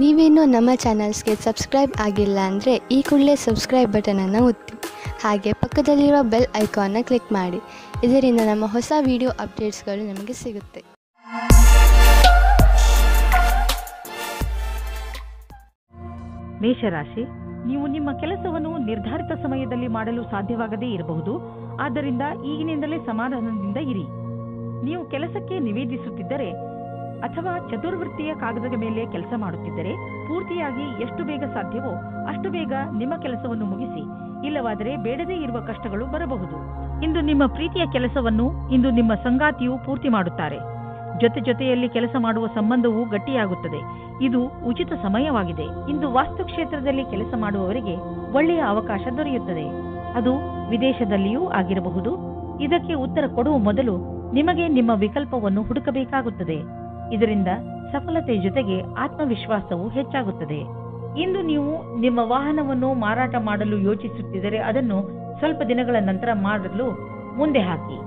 ನೀವೇನೂ ನಮ್ಮ ಚಾನಲ್ಸ್ಗೆ ಸಬ್ಸ್ಕ್ರೈಬ್ ಆಗಿಲ್ಲ ಅಂದರೆ ಈ ಕೂಡಲೇ ಸಬ್ಸ್ಕ್ರೈಬ್ ಬಟನನ್ನು ಒತ್ತಿ ಹಾಗೆ ಪಕ್ಕದಲ್ಲಿರುವ ಬೆಲ್ ಐಕಾನ್ನ ಕ್ಲಿಕ್ ಮಾಡಿ. ಇದರಿಂದ ನಮ್ಮ ಹೊಸ ವಿಡಿಯೋ ಅಪ್ಡೇಟ್ಸ್ಗಳು ನಿಮಗೆ ಸಿಗುತ್ತೆ. ಮೇಷರಾಶಿ, ನೀವು ನಿಮ್ಮ ಕೆಲಸವನ್ನು ನಿರ್ಧಾರಿತ ಸಮಯದಲ್ಲಿ ಮಾಡಲು ಸಾಧ್ಯವಾಗದೇ ಇರಬಹುದು. ಆದ್ದರಿಂದ ಈಗಿನಿಂದಲೇ ಸಮಾಧಾನದಿಂದ ಇರಿ. ನೀವು ಕೆಲಸಕ್ಕೆ ನಿವೇದಿಸುತ್ತಿದ್ದರೆ ಅಥವಾ ಚತುರ್ವೃತ್ತಿಯ ಕಾಗದದ ಮೇಲೆ ಕೆಲಸ ಮಾಡುತ್ತಿದ್ದರೆ ಪೂರ್ತಿಯಾಗಿ ಎಷ್ಟು ಬೇಗ ಸಾಧ್ಯವೋ ಅಷ್ಟು ಬೇಗ ನಿಮ್ಮ ಕೆಲಸವನ್ನು ಮುಗಿಸಿ. ಇಲ್ಲವಾದರೆ ಬೇಡದೇ ಇರುವ ಕಷ್ಟಗಳು ಬರಬಹುದು. ಇಂದು ನಿಮ್ಮ ಪ್ರೀತಿಯ ಕೆಲಸವನ್ನು ಇಂದು ನಿಮ್ಮ ಸಂಗಾತಿಯು ಪೂರ್ತಿ ಮಾಡುತ್ತಾರೆ. ಜೊತೆಯಲ್ಲಿ ಕೆಲಸ ಮಾಡುವ ಸಂಬಂಧವು ಗಟ್ಟಿಯಾಗುತ್ತದೆ. ಇದು ಉಚಿತ ಸಮಯವಾಗಿದೆ. ಇಂದು ವಾಸ್ತುಕ್ಷೇತ್ರದಲ್ಲಿ ಕೆಲಸ ಮಾಡುವವರಿಗೆ ಒಳ್ಳೆಯ ಅವಕಾಶ ದೊರೆಯುತ್ತದೆ. ಅದು ವಿದೇಶದಲ್ಲಿಯೂ ಆಗಿರಬಹುದು. ಇದಕ್ಕೆ ಉತ್ತರ ಕೊಡುವ ಮೊದಲು ನಿಮಗೆ ನಿಮ್ಮ ವಿಕಲ್ಪವನ್ನು ಹುಡುಕಬೇಕಾಗುತ್ತದೆ. ಇದರಿಂದ ಸಫಲತೆ ಜೊತೆಗೆ ಆತ್ಮವಿಶ್ವಾಸವು ಹೆಚ್ಚಾಗುತ್ತದೆ. ಇಂದು ನೀವು ನಿಮ್ಮ ವಾಹನವನ್ನು ಮಾರಾಟ ಮಾಡಲು ಯೋಚಿಸುತ್ತಿದ್ದರೆ ಅದನ್ನು ಸ್ವಲ್ಪ ದಿನಗಳ ನಂತರ ಮಾಡಲು ಮುಂದೆ ಹಾಕಿ.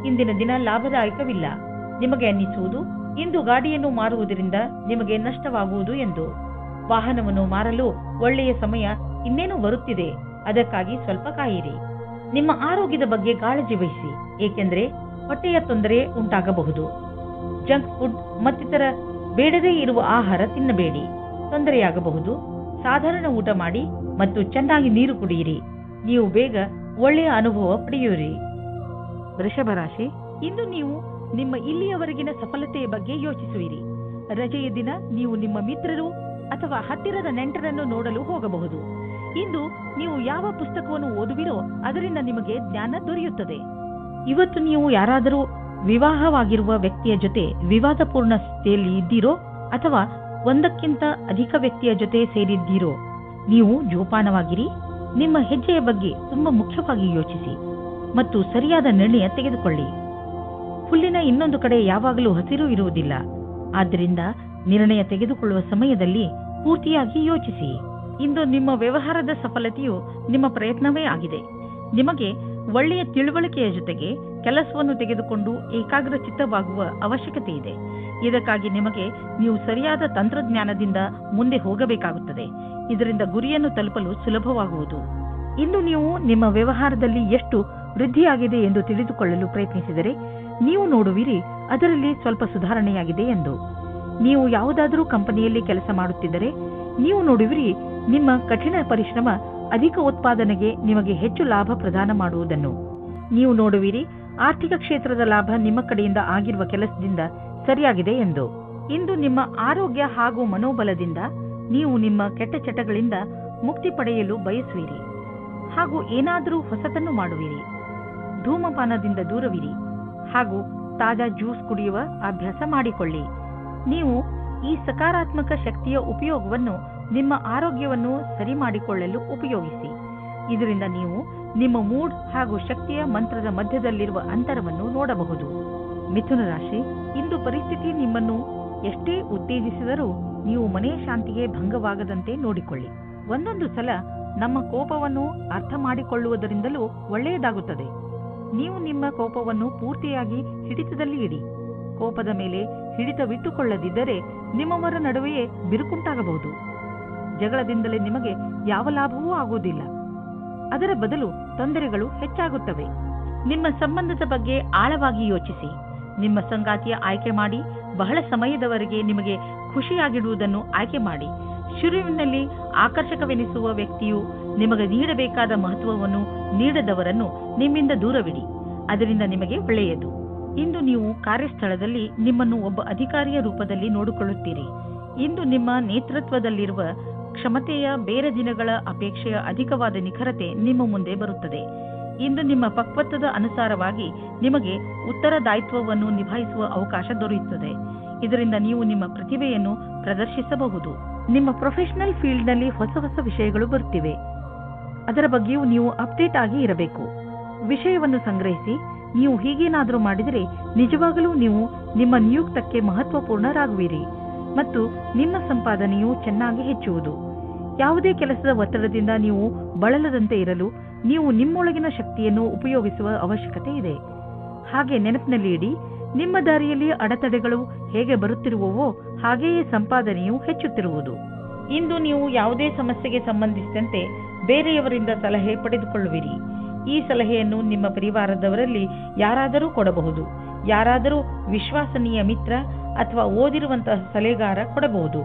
ಇಂದಿನ ದಿನ ಲಾಭದಾಯಕವಿಲ್ಲ. ನಿಮಗೆ ಅನ್ನಿಸುವುದು ಇಂದು ಗಾಡಿಯನ್ನು ಮಾರುವುದರಿಂದ ನಿಮಗೆ ನಷ್ಟವಾಗುವುದು ಎಂದು. ವಾಹನವನ್ನು ಮಾರಲು ಒಳ್ಳೆಯ ಸಮಯ ಇನ್ನೇನು ಬರುತ್ತಿದೆ. ಅದಕ್ಕಾಗಿ ಸ್ವಲ್ಪ ಕಾಯಿರಿ. ನಿಮ್ಮ ಆರೋಗ್ಯದ ಬಗ್ಗೆ ಕಾಳಜಿ ವಹಿಸಿ, ಏಕೆಂದರೆ ಹೊಟ್ಟೆಯ ತೊಂದರೆ ಉಂಟಾಗಬಹುದು. ಜಂಕ್ ಫುಡ್ ಮತ್ತಿತರ ಬೇಡದೇ ಇರುವ ಆಹಾರ ತಿನ್ನಬೇಡಿ, ತೊಂದರೆಯಾಗಬಹುದು. ಸಾಧಾರಣ ಊಟ ಮಾಡಿ ಮತ್ತು ಚೆನ್ನಾಗಿ ನೀರು ಕುಡಿಯಿರಿ. ನೀವು ಬೇಗ ಒಳ್ಳೆಯ ಅನುಭವ ಪಡೆಯುವಿರಿ. ವೃಷಭ ರಾಶಿ, ಇಂದು ನೀವು ನಿಮ್ಮ ಇಲ್ಲಿಯವರೆಗಿನ ಸಫಲತೆಯ ಬಗ್ಗೆ ಯೋಚಿಸುವಿರಿ. ರಜೆಯ ದಿನ ನೀವು ನಿಮ್ಮ ಮಿತ್ರರು ಅಥವಾ ಹತ್ತಿರದ ನೆಂಟರನ್ನು ನೋಡಲು ಹೋಗಬಹುದು. ಇಂದು ನೀವು ಯಾವ ಪುಸ್ತಕವನ್ನು ಓದುವಿರೋ ಅದರಿಂದ ನಿಮಗೆ ಜ್ಞಾನ ದೊರೆಯುತ್ತದೆ. ಇವತ್ತು ನೀವು ಯಾರಾದರೂ ವಿವಾಹವಾಗಿರುವ ವ್ಯಕ್ತಿಯ ಜೊತೆ ವಿವಾದಪೂರ್ಣ ಸ್ಥಿತಿಯಲ್ಲಿ ಇದ್ದೀರೋ ಅಥವಾ ಒಂದಕ್ಕಿಂತ ಅಧಿಕ ವ್ಯಕ್ತಿಯ ಜೊತೆ ಸೇರಿದ್ದೀರೋ ನೀವು ಜೋಪಾನವಾಗಿರಿ. ನಿಮ್ಮ ಹೆಜ್ಜೆಯ ಬಗ್ಗೆ ತುಂಬಾ ಮುಖ್ಯವಾಗಿ ಯೋಚಿಸಿ ಮತ್ತು ಸರಿಯಾದ ನಿರ್ಣಯ ತೆಗೆದುಕೊಳ್ಳಿ. ಹುಲ್ಲಿನ ಇನ್ನೊಂದು ಕಡೆ ಯಾವಾಗಲೂ ಹಸಿರು ಇರುವುದಿಲ್ಲ. ಆದ್ದರಿಂದ ನಿರ್ಣಯ ತೆಗೆದುಕೊಳ್ಳುವ ಸಮಯದಲ್ಲಿ ಪೂರ್ತಿಯಾಗಿ ಯೋಚಿಸಿ. ಇಂದು ನಿಮ್ಮ ವ್ಯವಹಾರದ ಸಫಲತೆಯು ನಿಮ್ಮ ಪ್ರಯತ್ನವೇ ಆಗಿದೆ. ನಿಮಗೆ ಒಳ್ಳೆಯ ತಿಳುವಳಿಕೆಯ ಜೊತೆಗೆ ಕೆಲಸವನ್ನು ತೆಗೆದುಕೊಂಡು ಏಕಾಗ್ರ ಚಿತ್ತವಾಗುವ ಅವಶ್ಯಕತೆ ಇದೆ. ಇದಕ್ಕಾಗಿ ನಿಮಗೆ ನೀವು ಸರಿಯಾದ ತಂತ್ರಜ್ಞಾನದಿಂದ ಮುಂದೆ ಹೋಗಬೇಕಾಗುತ್ತದೆ. ಇದರಿಂದ ಗುರಿಯನ್ನು ತಲುಪಲು ಸುಲಭವಾಗುವುದು. ಇಂದು ನೀವು ನಿಮ್ಮ ವ್ಯವಹಾರದಲ್ಲಿ ಎಷ್ಟು ವೃದ್ಧಿಯಾಗಿದೆ ಎಂದು ತಿಳಿದುಕೊಳ್ಳಲು ಪ್ರಯತ್ನಿಸಿದರೆ ನೀವು ನೋಡುವಿರಿ ಅದರಲ್ಲಿ ಸ್ವಲ್ಪ ಸುಧಾರಣೆಯಾಗಿದೆ ಎಂದು. ನೀವು ಯಾವುದಾದರೂ ಕಂಪನಿಯಲ್ಲಿ ಕೆಲಸ ಮಾಡುತ್ತಿದ್ದರೆ ನೀವು ನೋಡುವಿರಿ ನಿಮ್ಮ ಕಠಿಣ ಪರಿಶ್ರಮ ಅಧಿಕ ಉತ್ಪಾದನೆಗೆ ನಿಮಗೆ ಹೆಚ್ಚು ಲಾಭ ಪ್ರದಾನ ಮಾಡುವುದನ್ನು. ನೀವು ನೋಡುವಿರಿ ಆರ್ಥಿಕ ಕ್ಷೇತ್ರದ ಲಾಭ ನಿಮ್ಮ ಕಡೆಯಿಂದ ಆಗಿರುವ ಕೆಲಸದಿಂದ ಸರಿಯಾಗಿದೆ ಎಂದು. ಇಂದು ನಿಮ್ಮ ಆರೋಗ್ಯ ಹಾಗೂ ಮನೋಬಲದಿಂದ ನೀವು ನಿಮ್ಮ ಕೆಟ್ಟ ಚಟಗಳಿಂದ ಮುಕ್ತಿ ಪಡೆಯಲು ಬಯಸುವಿರಿ ಹಾಗೂ ಏನಾದರೂ ಹೊಸತನ್ನು ಮಾಡುವಿರಿ. ಧೂಮಪಾನದಿಂದ ದೂರವಿರಿ ಹಾಗೂ ತಾಜಾ ಜ್ಯೂಸ್ ಕುಡಿಯುವ ಅಭ್ಯಾಸ ಮಾಡಿಕೊಳ್ಳಿ. ನೀವು ಈ ಸಕಾರಾತ್ಮಕ ಶಕ್ತಿಯ ಉಪಯೋಗವನ್ನು ನಿಮ್ಮ ಆರೋಗ್ಯವನ್ನು ಸರಿ ಮಾಡಿಕೊಳ್ಳಲು ಉಪಯೋಗಿಸಿ. ಇದರಿಂದ ನೀವು ನಿಮ್ಮ ಮೂಡ್ ಹಾಗೂ ಶಕ್ತಿಯ ಮಂತ್ರದ ಮಧ್ಯದಲ್ಲಿರುವ ಅಂತರವನ್ನು ನೋಡಬಹುದು. ಮಿಥುನ ರಾಶಿ, ಇಂದು ಪರಿಸ್ಥಿತಿ ನಿಮ್ಮನ್ನು ಎಷ್ಟೇ ಉತ್ತೇಜಿಸಿದರೂ ನೀವು ಮನೆಯ ಶಾಂತಿಗೆ ಭಂಗವಾಗದಂತೆ ನೋಡಿಕೊಳ್ಳಿ. ಒಂದೊಂದು ಸಲ ನಮ್ಮ ಕೋಪವನ್ನು ಅರ್ಥ ಮಾಡಿಕೊಳ್ಳುವುದರಿಂದಲೂ ಒಳ್ಳೆಯದಾಗುತ್ತದೆ. ನೀವು ನಿಮ್ಮ ಕೋಪವನ್ನು ಪೂರ್ತಿಯಾಗಿ ಹಿಡಿತದಲ್ಲಿ ಇಡಿ. ಕೋಪದ ಮೇಲೆ ಹಿಡಿತವಿಟ್ಟುಕೊಳ್ಳದಿದ್ದರೆ ನಿಮ್ಮವರ ನಡುವೆಯೇ ಬಿರುಕುಂಟಾಗಬಹುದು. ಜಗಳದಿಂದಲೇ ನಿಮಗೆ ಯಾವ ಲಾಭವೂ ಆಗುವುದಿಲ್ಲ. ಅದರ ಬದಲು ತೊಂದರೆಗಳು ಹೆಚ್ಚಾಗುತ್ತವೆ. ನಿಮ್ಮ ಸಂಬಂಧದ ಬಗ್ಗೆ ಆಳವಾಗಿ ಯೋಚಿಸಿ. ನಿಮ್ಮ ಸಂಗಾತಿಯ ಆಯ್ಕೆ ಮಾಡಿ. ಬಹಳ ಸಮಯದವರೆಗೆ ನಿಮಗೆ ಖುಷಿಯಾಗಿಡುವುದನ್ನು ಆಯ್ಕೆ ಮಾಡಿ. ಶುರುವಿನಲ್ಲಿ ಆಕರ್ಷಕವೆನಿಸುವ ವ್ಯಕ್ತಿಯು ನಿಮಗೆ ನೀಡಬೇಕಾದ ಮಹತ್ವವನ್ನು ನೀಡದವರನ್ನು ನಿಮ್ಮಿಂದ ದೂರವಿಡಿ. ಅದರಿಂದ ನಿಮಗೆ ಒಳ್ಳೆಯದು. ಇಂದು ನೀವು ಕಾರ್ಯಸ್ಥಳದಲ್ಲಿ ನಿಮ್ಮನ್ನು ಒಬ್ಬ ಅಧಿಕಾರಿಯ ರೂಪದಲ್ಲಿ ನೋಡಿಕೊಳ್ಳುತ್ತೀರಿ. ಇಂದು ನಿಮ್ಮ ನೇತೃತ್ವದಲ್ಲಿರುವ ಕ್ಷಮತೆಯ ಬೇರೆ ದಿನಗಳ ಅಪೇಕ್ಷೆಯ ಅಧಿಕವಾದ ನಿಖರತೆ ನಿಮ್ಮ ಮುಂದೆ ಬರುತ್ತದೆ. ಇಂದು ನಿಮ್ಮ ಪಕ್ವತ್ವದ ಅನುಸಾರವಾಗಿ ನಿಮಗೆ ಉತ್ತರದಾಯಿತ್ವವನ್ನು ನಿಭಾಯಿಸುವ ಅವಕಾಶ ದೊರೆಯುತ್ತದೆ. ಇದರಿಂದ ನೀವು ನಿಮ್ಮ ಪ್ರತಿಭೆಯನ್ನು ಪ್ರದರ್ಶಿಸಬಹುದು. ನಿಮ್ಮ ಪ್ರೊಫೆಷನಲ್ ಫೀಲ್ಡ್ನಲ್ಲಿ ಹೊಸ ಹೊಸ ವಿಷಯಗಳು ಬರುತ್ತಿವೆ. ಅದರ ಬಗ್ಗೆಯೂ ನೀವು ಅಪ್ಡೇಟ್ ಆಗಿ ಇರಬೇಕು. ವಿಷಯವನ್ನು ಸಂಗ್ರಹಿಸಿ. ನೀವು ಹೀಗೇನಾದರೂ ಮಾಡಿದರೆ ನಿಜವಾಗಲೂ ನೀವು ನಿಮ್ಮ ನಿಯುಕ್ತಕ್ಕೆ ಮಹತ್ವಪೂರ್ಣರಾಗುವಿರಿ ಮತ್ತು ನಿಮ್ಮ ಸಂಪಾದನೆಯು ಚೆನ್ನಾಗಿ ಹೆಚ್ಚುವುದು. ಯಾವುದೇ ಕೆಲಸದ ಒತ್ತಡದಿಂದ ನೀವು ಬಳಲದಂತೆ ಇರಲು ನೀವು ನಿಮ್ಮೊಳಗಿನ ಶಕ್ತಿಯನ್ನು ಉಪಯೋಗಿಸುವ ಅವಶ್ಯಕತೆ ಇದೆ. ಹಾಗೆ ನೆನಪಿನಲ್ಲಿ ಇಡಿ, ನಿಮ್ಮ ದಾರಿಯಲ್ಲಿ ಅಡೆತಡೆಗಳು ಹೇಗೆ ಬರುತ್ತಿರುವವೋ ಹಾಗೆಯೇ ಸಂಪಾದನೆಯು ಹೆಚ್ಚುತ್ತಿರುವುದು. ಇಂದು ನೀವು ಯಾವುದೇ ಸಮಸ್ಯೆಗೆ ಸಂಬಂಧಿಸಿದಂತೆ ಬೇರೆಯವರಿಂದ ಸಲಹೆ ಪಡೆದುಕೊಳ್ಳುವಿರಿ. ಈ ಸಲಹೆಯನ್ನು ನಿಮ್ಮ ಪರಿವಾರದವರಲ್ಲಿ ಯಾರಾದರೂ ಕೊಡಬಹುದು. ಯಾರಾದರೂ ವಿಶ್ವಾಸನೀಯ ಮಿತ್ರ ಅಥವಾ ಓದಿರುವಂತಹ ಸಲಹೆಗಾರ ಕೊಡಬಹುದು.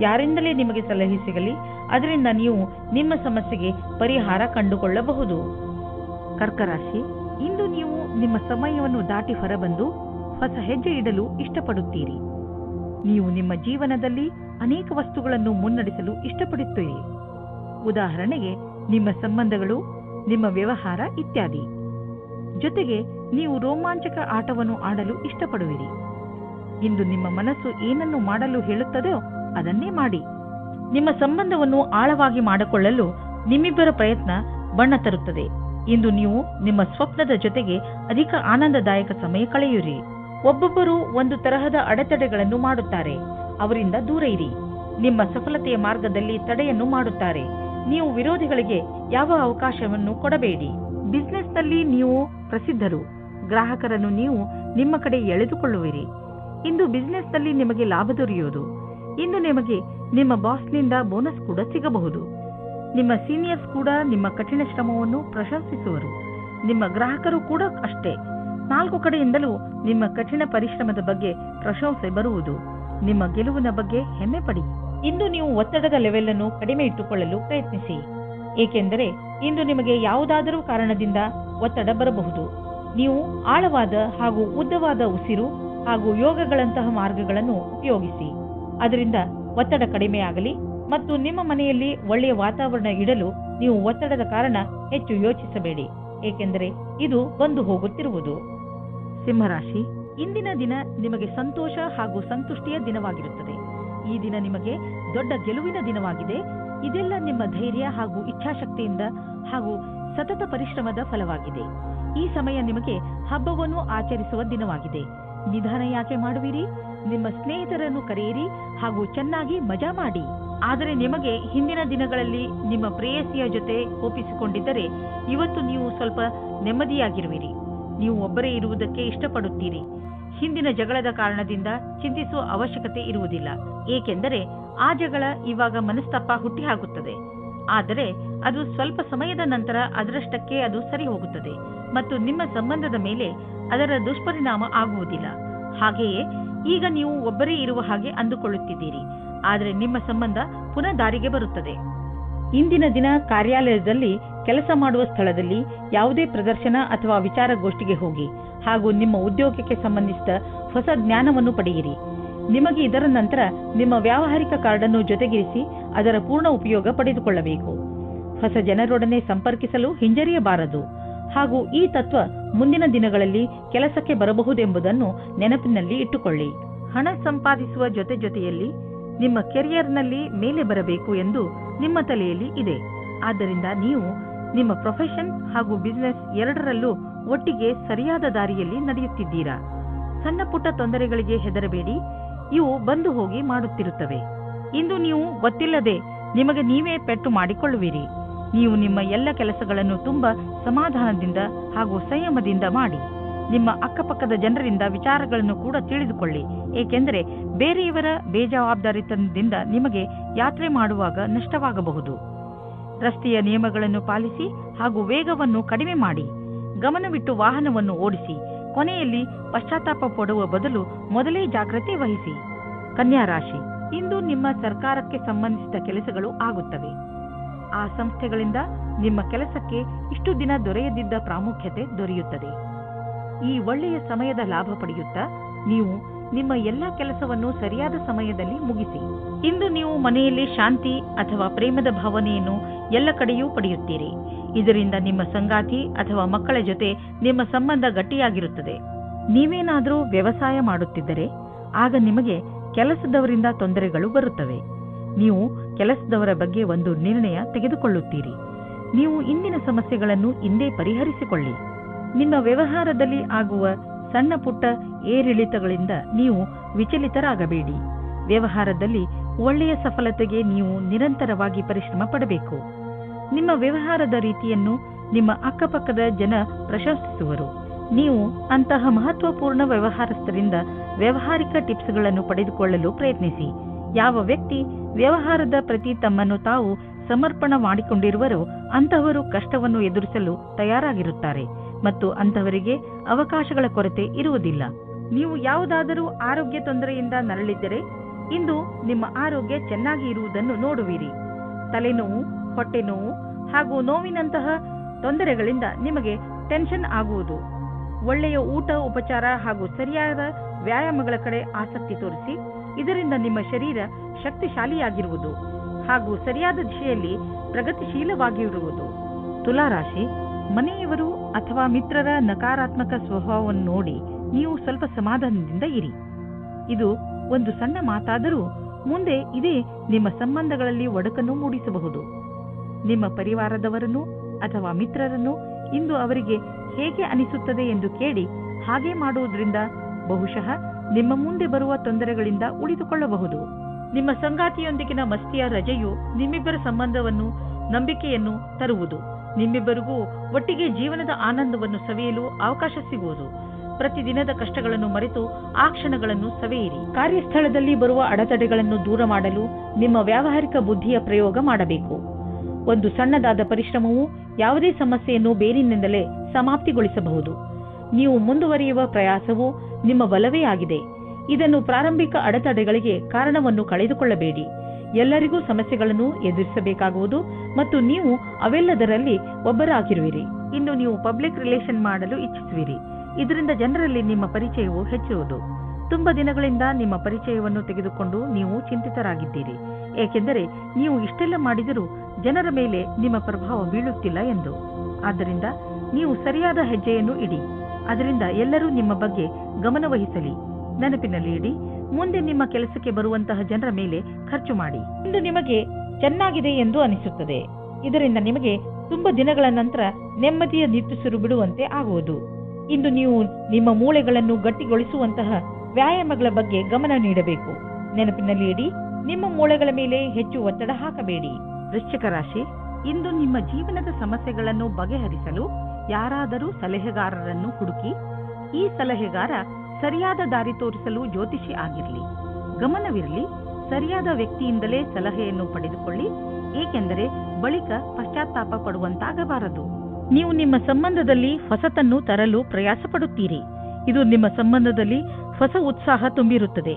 ಯಾರಿಂದಲೇ ನಿಮಗೆ ಸಲಹೆ ಸಿಗಲಿ, ಅದರಿಂದ ನೀವು ನಿಮ್ಮ ಸಮಸ್ಯೆಗೆ ಪರಿಹಾರ ಕಂಡುಕೊಳ್ಳಬಹುದು. ಕರ್ಕರಾಶಿ, ಇಂದು ನೀವು ನಿಮ್ಮ ಸಮಯವನ್ನು ದಾಟಿ ಹೊರಬಂದು ಹೊಸ ಹೆಜ್ಜೆ ಇಡಲು ಇಷ್ಟಪಡುತ್ತೀರಿ. ನೀವು ನಿಮ್ಮ ಜೀವನದಲ್ಲಿ ಅನೇಕ ವಸ್ತುಗಳನ್ನು ಮುನ್ನಡೆಸಲು ಇಷ್ಟಪಡುತ್ತೀರಿ. ಉದಾಹರಣೆಗೆ ನಿಮ್ಮ ಸಂಬಂಧಗಳು, ನಿಮ್ಮ ವ್ಯವಹಾರ ಇತ್ಯಾದಿ. ಜೊತೆಗೆ ನೀವು ರೋಮಾಂಚಕ ಆಟವನ್ನು ಆಡಲು ಇಷ್ಟಪಡುವಿರಿ. ಇಂದು ನಿಮ್ಮ ಮನಸ್ಸು ಏನನ್ನು ಮಾಡಲು ಹೇಳುತ್ತದೋ ಅದನ್ನೇ ಮಾಡಿ. ನಿಮ್ಮ ಸಂಬಂಧವನ್ನು ಆಳವಾಗಿ ಮಾಡಿಕೊಳ್ಳಲು ನಿಮ್ಮಿಬ್ಬರ ಪ್ರಯತ್ನ ಬಣ್ಣ ತರುತ್ತದೆ. ಇಂದು ನೀವು ನಿಮ್ಮ ಸ್ವಪ್ನದ ಜೊತೆಗೆ ಅಧಿಕ ಆನಂದದಾಯಕ ಸಮಯ ಕಳೆಯುವಿರಿ. ಒಬ್ಬೊಬ್ಬರು ಒಂದು ತರಹದ ಅಡೆತಡೆಗಳನ್ನು ಮಾಡುತ್ತಾರೆ, ಅವರಿಂದ ದೂರ ಇರಿ. ನಿಮ್ಮ ಸಫಲತೆಯ ಮಾರ್ಗದಲ್ಲಿ ತಡೆಯನ್ನು ಮಾಡುತ್ತಾರೆ. ನೀವು ವಿರೋಧಿಗಳಿಗೆ ಯಾವ ಅವಕಾಶವನ್ನು ಕೊಡಬೇಡಿ. ಬಿಸಿನೆಸ್ನಲ್ಲಿ ನೀವು ಪ್ರಸಿದ್ಧರು. ಗ್ರಾಹಕರನ್ನು ನೀವು ನಿಮ್ಮ ಕಡೆ ಎಳೆದುಕೊಳ್ಳುವಿರಿ. ಇಂದು ಬಿಸಿನೆಸ್ನಲ್ಲಿ ನಿಮಗೆ ಲಾಭ ದೊರೆಯುವುದು. ಇಂದು ನಿಮಗೆ ನಿಮ್ಮ ಬಾಸ್ನಿಂದ ಬೋನಸ್ ಕೂಡ ಸಿಗಬಹುದು. ನಿಮ್ಮ ಸೀನಿಯರ್ಸ್ ಕೂಡ ನಿಮ್ಮ ಕಠಿಣ ಶ್ರಮವನ್ನು ಪ್ರಶಂಸಿಸುವರು. ನಿಮ್ಮ ಗ್ರಾಹಕರು ಕೂಡ ಅಷ್ಟೇ. 4 ಕಡೆಯಿಂದಲೂ ನಿಮ್ಮ ಕಠಿಣ ಪರಿಶ್ರಮದ ಬಗ್ಗೆ ಪ್ರಶಂಸೆ ಬರುವುದು. ನಿಮ್ಮ ಗೆಲುವಿನ ಬಗ್ಗೆ ಹೆಮ್ಮೆ ಪಡಿ. ಇಂದು ನೀವು ಒತ್ತಡದ ಲೆವೆಲ್ ಅನ್ನು ಕಡಿಮೆ ಇಟ್ಟುಕೊಳ್ಳಲು ಪ್ರಯತ್ನಿಸಿ. ಏಕೆಂದರೆ ಇಂದು ನಿಮಗೆ ಯಾವುದಾದರೂ ಕಾರಣದಿಂದ ಒತ್ತಡ ಬರಬಹುದು. ನೀವು ಆಳವಾದ ಹಾಗೂ ಉದ್ದವಾದ ಉಸಿರು ಹಾಗೂ ಯೋಗಗಳಂತಹ ಮಾರ್ಗಗಳನ್ನು ಉಪಯೋಗಿಸಿ. ಅದರಿಂದ ಒತ್ತಡ ಕಡಿಮೆಯಾಗಲಿ ಮತ್ತು ನಿಮ್ಮ ಮನೆಯಲ್ಲಿ ಒಳ್ಳೆಯ ವಾತಾವರಣ ಇಡಲು ನೀವು ಒತ್ತಡದ ಕಾರಣ ಹೆಚ್ಚು ಯೋಚಿಸಬೇಡಿ, ಏಕೆಂದರೆ ಇದು ಬಂದು ಹೋಗುತ್ತಿರುವುದು. ಸಿಂಹರಾಶಿ, ಇಂದಿನ ದಿನ ನಿಮಗೆ ಸಂತೋಷ ಹಾಗೂ ಸಂತುಷ್ಟಿಯ ದಿನವಾಗಿರುತ್ತದೆ. ಈ ದಿನ ನಿಮಗೆ ದೊಡ್ಡ ಗೆಲುವಿನ ದಿನವಾಗಿದೆ. ಇದೆಲ್ಲ ನಿಮ್ಮ ಧೈರ್ಯ ಹಾಗೂ ಇಚ್ಛಾಶಕ್ತಿಯಿಂದ ಹಾಗೂ ಸತತ ಪರಿಶ್ರಮದ ಫಲವಾಗಿದೆ. ಈ ಸಮಯ ನಿಮಗೆ ಹಬ್ಬವನ್ನು ಆಚರಿಸುವ ದಿನವಾಗಿದೆ. ನಿಧಾನ ಯಾಕೆ ಮಾಡುವಿರಿ? ನಿಮ್ಮ ಸ್ನೇಹಿತರನ್ನು ಕರೆಯಿರಿ ಹಾಗೂ ಚೆನ್ನಾಗಿ ಮಜಾ ಮಾಡಿ. ಆದರೆ ನಿಮಗೆ ಹಿಂದಿನ ದಿನಗಳಲ್ಲಿ ನಿಮ್ಮ ಪ್ರೇಯಸಿಯ ಜೊತೆ ಕೋಪಿಸಿಕೊಂಡಿದ್ದರೆ ಇವತ್ತು ನೀವು ಸ್ವಲ್ಪ ನೆಮ್ಮದಿಯಾಗಿರುವಿರಿ. ನೀವು ಒಬ್ಬರೇ ಇರುವುದಕ್ಕೆ ಇಷ್ಟಪಡುತ್ತೀರಿ. ಹಿಂದಿನ ಜಗಳದ ಕಾರಣದಿಂದ ಚಿಂತಿಸುವ ಅವಶ್ಯಕತೆ ಇರುವುದಿಲ್ಲ, ಏಕೆಂದರೆ ಆ ಜಗಳ ಇವಾಗ ಮನಸ್ತಾಪ ಹುಟ್ಟಿಹಾಕುತ್ತದೆ. ಆದರೆ ಅದು ಸ್ವಲ್ಪ ಸಮಯದ ನಂತರ ಅದರಷ್ಟಕ್ಕೆ ಅದು ಸರಿ ಹೋಗುತ್ತದೆ ಮತ್ತು ನಿಮ್ಮ ಸಂಬಂಧದ ಮೇಲೆ ಅದರ ದುಷ್ಪರಿಣಾಮ ಆಗುವುದಿಲ್ಲ. ಹಾಗೆಯೇ ಈಗ ನೀವು ಒಬ್ಬರೇ ಇರುವ ಹಾಗೆ ಅಂದುಕೊಳ್ಳುತ್ತಿದ್ದೀರಿ, ಆದರೆ ನಿಮ್ಮ ಸಂಬಂಧ ಪುನಃ ದಾರಿಗೆ ಬರುತ್ತದೆ. ಇಂದಿನ ದಿನ ಕಾರ್ಯಾಲಯದಲ್ಲಿ ಕೆಲಸ ಮಾಡುವ ಸ್ಥಳದಲ್ಲಿ ಯಾವುದೇ ಪ್ರದರ್ಶನ ಅಥವಾ ವಿಚಾರಗೋಷ್ಠಿಗೆ ಹೋಗಿ ಹಾಗೂ ನಿಮ್ಮ ಉದ್ಯೋಗಕ್ಕೆ ಸಂಬಂಧಿಸಿದ ಹೊಸ ಜ್ಞಾನವನ್ನು ಪಡೆಯಿರಿ. ನಿಮಗೆ ಇದರ ನಂತರ ನಿಮ್ಮ ವ್ಯಾವಹಾರಿಕ ಕಾರ್ಡನ್ನು ಜೊತೆಗಿರಿಸಿ ಅದರ ಪೂರ್ಣ ಉಪಯೋಗ ಪಡೆದುಕೊಳ್ಳಬೇಕು. ಹೊಸ ಜನರೊಡನೆ ಸಂಪರ್ಕಿಸಲು ಹಿಂಜರಿಯಬಾರದು ಹಾಗೂ ಈ ತತ್ವ ಮುಂದಿನ ದಿನಗಳಲ್ಲಿ ಕೆಲಸಕ್ಕೆ ಬರಬಹುದೆಂಬುದನ್ನು ನೆನಪಿನಲ್ಲಿ ಇಟ್ಟುಕೊಳ್ಳಿ. ಹಣ ಸಂಪಾದಿಸುವ ಜೊತೆಯಲ್ಲಿ ನಿಮ್ಮ ಕೆರಿಯರ್ನಲ್ಲಿ ಮೇಲೆ ಬರಬೇಕು ಎಂದು ನಿಮ್ಮ ತಲೆಯಲ್ಲಿ ಇದೆ. ಆದ್ದರಿಂದ ನೀವು ನಿಮ್ಮ ಪ್ರೊಫೆಷನ್ ಹಾಗೂ ಬಿಸಿನೆಸ್ ಎರಡರಲ್ಲೂ ಒಟ್ಟಿಗೆ ಸರಿಯಾದ ದಾರಿಯಲ್ಲಿ ನಡೆಯುತ್ತಿದ್ದೀರಾ. ಸಣ್ಣ ಪುಟ್ಟ ತೊಂದರೆಗಳಿಗೆ ಹೆದರಬೇಡಿ, ಇವು ಬಂದು ಹೋಗಿ ಮಾಡುತ್ತಿರುತ್ತವೆ. ಇಂದು ನೀವು ಗೊತ್ತಿಲ್ಲದೆ ನಿಮಗೆ ನೀವೇ ಪೆಟ್ಟು ಮಾಡಿಕೊಳ್ಳುವಿರಿ. ನೀವು ನಿಮ್ಮ ಎಲ್ಲ ಕೆಲಸಗಳನ್ನು ತುಂಬಾ ಸಮಾಧಾನದಿಂದ ಹಾಗೂ ಸಂಯಮದಿಂದ ಮಾಡಿ. ನಿಮ್ಮ ಅಕ್ಕಪಕ್ಕದ ಜನರಿಂದ ವಿಚಾರಗಳನ್ನು ಕೂಡ ತಿಳಿದುಕೊಳ್ಳಿ, ಏಕೆಂದರೆ ಬೇರೆಯವರ ಬೇಜವಾಬ್ದಾರಿತನದಿಂದ ನಿಮಗೆ ಯಾತ್ರೆ ಮಾಡುವಾಗ ನಷ್ಟವಾಗಬಹುದು. ರಸ್ತೆಯ ನಿಯಮಗಳನ್ನು ಪಾಲಿಸಿ ಹಾಗೂ ವೇಗವನ್ನು ಕಡಿಮೆ ಮಾಡಿ. ಗಮನವಿಟ್ಟು ವಾಹನವನ್ನು ಓಡಿಸಿ. ಕೊನೆಯಲ್ಲಿ ಪಶ್ಚಾತ್ತಾಪ ಪಡುವ ಬದಲು ಮೊದಲೇ ಜಾಗ್ರತೆ ವಹಿಸಿ. ಕನ್ಯಾ ರಾಶಿ, ಇಂದು ನಿಮ್ಮ ಸರ್ಕಾರಕ್ಕೆ ಸಂಬಂಧಿಸಿದ ಕೆಲಸಗಳು ಆಗುತ್ತವೆ. ಆ ಸಂಸ್ಥೆಗಳಿಂದ ನಿಮ್ಮ ಕೆಲಸಕ್ಕೆ ಇಷ್ಟು ದಿನ ದೊರೆಯದಿದ್ದ ಪ್ರಾಮುಖ್ಯತೆ ದೊರೆಯುತ್ತದೆ. ಈ ಒಳ್ಳೆಯ ಸಮಯದ ಲಾಭ ಪಡೆಯುತ್ತಾ ನೀವು ನಿಮ್ಮ ಎಲ್ಲಾ ಕೆಲಸವನ್ನು ಸರಿಯಾದ ಸಮಯದಲ್ಲಿ ಮುಗಿಸಿ. ಇಂದು ನೀವು ಮನೆಯಲ್ಲಿ ಶಾಂತಿ ಅಥವಾ ಪ್ರೇಮದ ಭಾವನೆಯನ್ನು ಎಲ್ಲ ಕಡೆಯೂ ಪಡೆಯುತ್ತೀರಿ. ಇದರಿಂದ ನಿಮ್ಮ ಸಂಗಾತಿ ಅಥವಾ ಮಕ್ಕಳ ಜೊತೆ ನಿಮ್ಮ ಸಂಬಂಧ ಗಟ್ಟಿಯಾಗಿರುತ್ತದೆ. ನೀವೇನಾದರೂ ವ್ಯವಸಾಯ ಮಾಡುತ್ತಿದ್ದರೆ ಆಗ ನಿಮಗೆ ಕೆಲಸದವರಿಂದ ತೊಂದರೆಗಳು ಬರುತ್ತವೆ. ನೀವು ಕೆಲಸದವರ ಬಗ್ಗೆ ಒಂದು ನಿರ್ಣಯ ತೆಗೆದುಕೊಳ್ಳುತ್ತೀರಿ. ನೀವು ಇಂದಿನ ಸಮಸ್ಯೆಗಳನ್ನು ಇಂದೇ ಪರಿಹರಿಸಿಕೊಳ್ಳಿ. ನಿಮ್ಮ ವ್ಯವಹಾರದಲ್ಲಿ ಆಗುವ ಸಣ್ಣ ಪುಟ್ಟ ಏರಿಳಿತಗಳಿಂದ ನೀವು ವಿಚಲಿತರಾಗಬೇಡಿ. ವ್ಯವಹಾರದಲ್ಲಿ ಒಳ್ಳೆಯ ಸಫಲತೆಗೆ ನೀವು ನಿರಂತರವಾಗಿ ಪರಿಶ್ರಮ ಪಡಬೇಕು. ನಿಮ್ಮ ವ್ಯವಹಾರದ ರೀತಿಯನ್ನು ನಿಮ್ಮ ಅಕ್ಕಪಕ್ಕದ ಜನ ಪ್ರಶಂಸಿಸುವರು. ನೀವು ಅಂತಹ ಮಹತ್ವಪೂರ್ಣ ವ್ಯವಹಾರಸ್ಥರಿಂದ ವ್ಯಾವಹಾರಿಕ ಟಿಪ್ಸ್ಗಳನ್ನು ಪಡೆದುಕೊಳ್ಳಲು ಪ್ರಯತ್ನಿಸಿ. ಯಾವ ವ್ಯಕ್ತಿ ವ್ಯವಹಾರದ ಪ್ರತಿ ತಮ್ಮನ್ನು ತಾವು ಸಮರ್ಪಣ ಮಾಡಿಕೊಂಡಿರುವರೋ ಅಂತಹವರು ಕಷ್ಟವನ್ನು ಎದುರಿಸಲು ತಯಾರಾಗಿರುತ್ತಾರೆ ಮತ್ತು ಅಂತಹವರಿಗೆ ಅವಕಾಶಗಳ ಕೊರತೆ ಇರುವುದಿಲ್ಲ. ನೀವು ಯಾವುದಾದರೂ ಆರೋಗ್ಯ ತೊಂದರೆಯಿಂದ ನರಳಿದ್ದರೆ ಇಂದು ನಿಮ್ಮ ಆರೋಗ್ಯ ಚೆನ್ನಾಗಿ ಇರುವುದನ್ನು ನೋಡುವಿರಿ. ತಲೆನೋವು, ಹೊಟ್ಟೆ ನೋವು ಹಾಗೂ ನೋವಿನಂತಹ ತೊಂದರೆಗಳಿಂದ ನಿಮಗೆ ಟೆನ್ಷನ್ ಆಗುವುದು. ಒಳ್ಳೆಯ ಊಟ, ಉಪಚಾರ ಹಾಗೂ ಸರಿಯಾದ ವ್ಯಾಯಾಮಗಳ ಕಡೆ ಆಸಕ್ತಿ ತೋರಿಸಿ. ಇದರಿಂದ ನಿಮ್ಮ ಶರೀರ ಶಕ್ತಿಶಾಲಿಯಾಗಿರುವುದು ಹಾಗೂ ಸರಿಯಾದ ದಿಶೆಯಲ್ಲಿ ಪ್ರಗತಿಶೀಲವಾಗಿರುವುದು. ತುಲಾರಾಶಿ, ಮನೆಯವರು ಅಥವಾ ಮಿತ್ರರ ನಕಾರಾತ್ಮಕ ಸ್ವಭಾವವನ್ನು ನೋಡಿ ನೀವು ಸ್ವಲ್ಪ ಸಮಾಧಾನದಿಂದ ಇರಿ. ಇದು ಒಂದು ಸಣ್ಣ ಮಾತಾದರೂ ಮುಂದೆ ಇದೇ ನಿಮ್ಮ ಸಂಬಂಧಗಳಲ್ಲಿ ಒಡಕನ್ನು ಮೂಡಿಸಬಹುದು. ನಿಮ್ಮ ಪರಿವಾರದವರನ್ನು ಅಥವಾ ಮಿತ್ರರನ್ನು ಇಂದು ಅವರಿಗೆ ಹೇಗೆ ಅನಿಸುತ್ತದೆ ಎಂದು ಕೇಳಿ ಹಾಗೆ ಮಾಡುವುದರಿಂದ ಬಹುಶಃ ನಿಮ್ಮ ಮುಂದೆ ಬರುವ ತೊಂದರೆಗಳಿಂದ ಉಳಿದುಕೊಳ್ಳಬಹುದು. ನಿಮ್ಮ ಸಂಗಾತಿಯೊಂದಿಗಿನ ಮಸ್ತಿಯ ರಜೆಯು ನಿಮ್ಮಿಬ್ಬರ ಸಂಬಂಧವನ್ನು, ನಂಬಿಕೆಯನ್ನು ತರುವುದು. ನಿಮ್ಮಿಬ್ಬರಿಗೂ ಒಟ್ಟಿಗೆ ಜೀವನದ ಆನಂದವನ್ನು ಸವಿಯಲು ಅವಕಾಶ ಸಿಗುವುದು. ಪ್ರತಿದಿನದ ಕಷ್ಟಗಳನ್ನು ಮರೆತು ಆ ಕ್ಷಣಗಳನ್ನು ಸವಿಯಿರಿ. ಕಾರ್ಯಸ್ಥಳದಲ್ಲಿ ಬರುವ ಅಡೆತಡೆಗಳನ್ನು ದೂರ ಮಾಡಲು ನಿಮ್ಮ ವ್ಯಾವಹಾರಿಕ ಬುದ್ಧಿಯ ಪ್ರಯೋಗ ಮಾಡಬೇಕು. ಒಂದು ಸಣ್ಣದಾದ ಪರಿಶ್ರಮವು ಯಾವುದೇ ಸಮಸ್ಯೆಯನ್ನು ಬೇರಿನಿಂದಲೇ ಸಮಾಪ್ತಿಗೊಳಿಸಬಹುದು. ನೀವು ಮುಂದುವರಿಯುವ ಪ್ರಯಾಸವು ನಿಮ್ಮ ಬಲವೇ ಆಗಿದೆ. ಇದನ್ನು ಪ್ರಾರಂಭಿಕ ಅಡೆತಡೆಗಳಿಗೆ ಕಾರಣವನ್ನು ಕಳೆದುಕೊಳ್ಳಬೇಡಿ. ಎಲ್ಲರಿಗೂ ಸಮಸ್ಯೆಗಳನ್ನು ಎದುರಿಸಬೇಕಾಗುವುದು ಮತ್ತು ನೀವು ಅವೆಲ್ಲದರಲ್ಲಿ ಒಬ್ಬರಾಗಿರುವಿರಿ. ಇಂದು ನೀವು ಪಬ್ಲಿಕ್ ರಿಲೇಷನ್ ಮಾಡಲು ಇಚ್ಛಿಸುವಿರಿ. ಇದರಿಂದ ಜನರಲ್ಲಿ ನಿಮ್ಮ ಪರಿಚಯವು ಹೆಚ್ಚುವುದು. ತುಂಬಾ ದಿನಗಳಿಂದ ನಿಮ್ಮ ಪರಿಚಯವನ್ನು ತೆಗೆದುಕೊಂಡು ನೀವು ಚಿಂತಿತರಾಗಿದ್ದೀರಿ, ಏಕೆಂದರೆ ನೀವು ಇಷ್ಟೆಲ್ಲ ಮಾಡಿದರೂ ಜನರ ಮೇಲೆ ನಿಮ್ಮ ಪ್ರಭಾವ ಬೀಳುತ್ತಿಲ್ಲ ಎಂದು. ಆದ್ದರಿಂದ ನೀವು ಸರಿಯಾದ ಹೆಜ್ಜೆಯನ್ನು ಇಡಿ. ಅದರಿಂದ ಎಲ್ಲರೂ ನಿಮ್ಮ ಬಗ್ಗೆ ಗಮನವಹಿಸಲಿ. ನೆನಪಿನಲ್ಲಿ ಇಡಿ, ಮುಂದೆ ನಿಮ್ಮ ಕೆಲಸಕ್ಕೆ ಬರುವಂತಹ ಜನರ ಮೇಲೆ ಖರ್ಚು ಮಾಡಿ. ಇಂದು ನಿಮಗೆ ಚೆನ್ನಾಗಿದೆ ಎಂದು ಅನಿಸುತ್ತದೆ. ಇದರಿಂದ ನಿಮಗೆ ತುಂಬಾ ದಿನಗಳ ನಂತರ ನೆಮ್ಮದಿಯ ನಿಟ್ಟುಸಿರು ಬಿಡುವಂತೆ ಆಗುವುದು. ಇಂದು ನೀವು ನಿಮ್ಮ ಮೂಳೆಗಳನ್ನು ಗಟ್ಟಿಗೊಳಿಸುವಂತಹ ವ್ಯಾಯಾಮಗಳ ಬಗ್ಗೆ ಗಮನ ನೀಡಬೇಕು. ನೆನಪಿನಲ್ಲಿ ಇಡಿ, ನಿಮ್ಮ ಮೂಳೆಗಳ ಮೇಲೆ ಹೆಚ್ಚು ಒತ್ತಡ ಹಾಕಬೇಡಿ. ವೃಶ್ಚಿಕ ರಾಶಿ, ಇಂದು ನಿಮ್ಮ ಜೀವನದ ಸಮಸ್ಯೆಗಳನ್ನು ಬಗೆಹರಿಸಲು ಯಾರಾದರೂ ಸಲಹೆಗಾರರನ್ನು ಹುಡುಕಿ. ಈ ಸಲಹೆಗಾರ ಸರಿಯಾದ ದಾರಿ ತೋರಿಸಲು ಜ್ಯೋತಿಷಿ ಆಗಿರಲಿ. ಗಮನವಿರಲಿ, ಸರಿಯಾದ ವ್ಯಕ್ತಿಯಿಂದಲೇ ಸಲಹೆಯನ್ನು ಪಡೆದುಕೊಳ್ಳಿ, ಏಕೆಂದರೆ ಬಳಿಕ ಪಶ್ಚಾತ್ತಾಪ ಪಡುವಂತಾಗಬಾರದು. ನೀವು ನಿಮ್ಮ ಸಂಬಂಧದಲ್ಲಿ ಹೊಸತನ್ನು ತರಲು ಪ್ರಯಾಸ ಪಡುತ್ತೀರಿ. ಇದು ನಿಮ್ಮ ಸಂಬಂಧದಲ್ಲಿ ಹೊಸ ಉತ್ಸಾಹ ತುಂಬಿರುತ್ತದೆ.